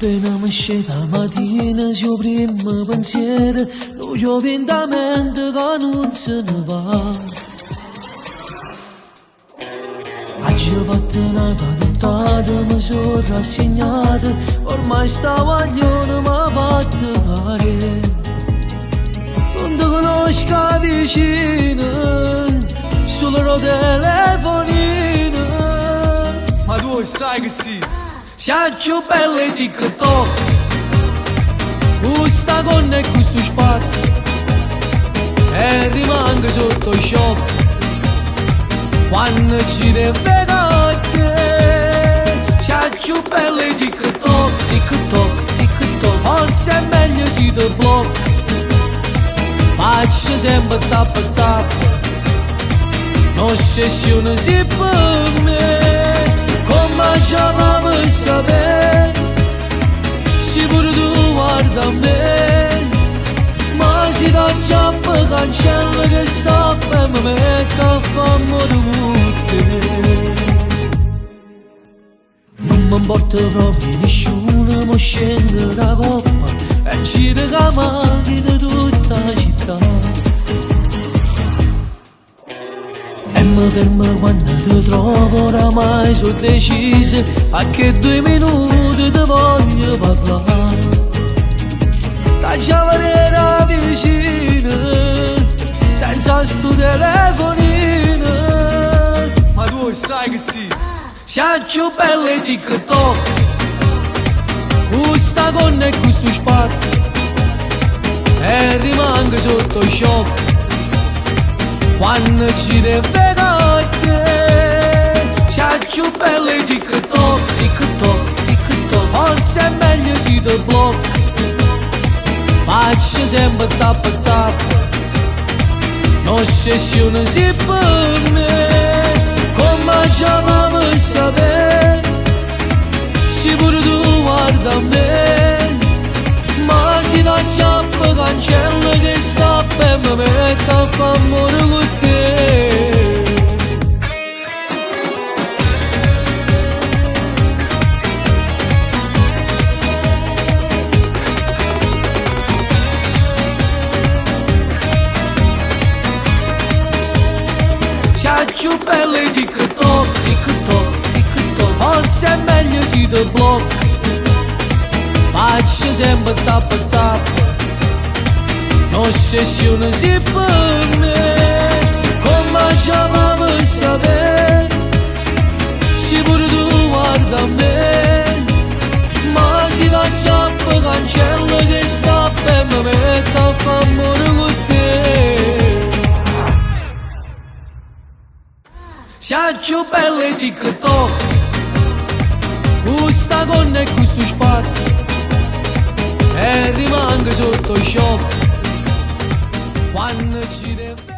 Appena mi scende la mattina, il primo pensiero, lo piove da mente che non se ne va. Oggi ho fatto una nottata, mi sono rassegnata, ormai sta guaglione mi ha fatto male. Non ti conosco vicino, solo telefonino. Ma tu sai che sì? Sei più bella di TikTok, questa gonna e questo spazio, e rimango sotto shock quando ci deve te. Sei più bella di TikTok, TikTok, TikTok, forse è meglio se ti blocco. Faccio sempre tap tap, un'ossessione si per me. Come chiamavo sapere, se pure tu guarda a me, ma si da chiappa cancella che sta e mi mette a fare con te. Non mi importa proprio nessuno, ma scendo da coppa e giro la macchina tutta la città. E mi fermo quando ti trovo, oramai sono decisa, a che 2 minuti ti voglio parlare. Da già vedere vicina, senza sto telefonino. Ma tu sai che sì? Sei più bella di TikTok, questa gonna e questo spazio, e rimango sotto shock quando ci deve te. Sei più bella di TikTok, TikTok, TikTok, forse è meglio se ti blocco. Faccio sempre tap tap, un'ossessione si per me. Come chiamavo sapere, se pure tu guarda a me, ma si da chiappa cancella che sta e mi mette a fare amore con te. Sei più bella di TikTok, TikTok, TikTok, forse è meglio se ti blocco. Faccio sempre tap tap, un'ossessione si per me. Come chiamavo sapere, se pure tu guarda a me, ma si da chiappa cancella che sta e mi mette a fare amore con te. Sei più bella di TikTok, questa gonna e questo spazio, e rimango sotto shock quando ci deve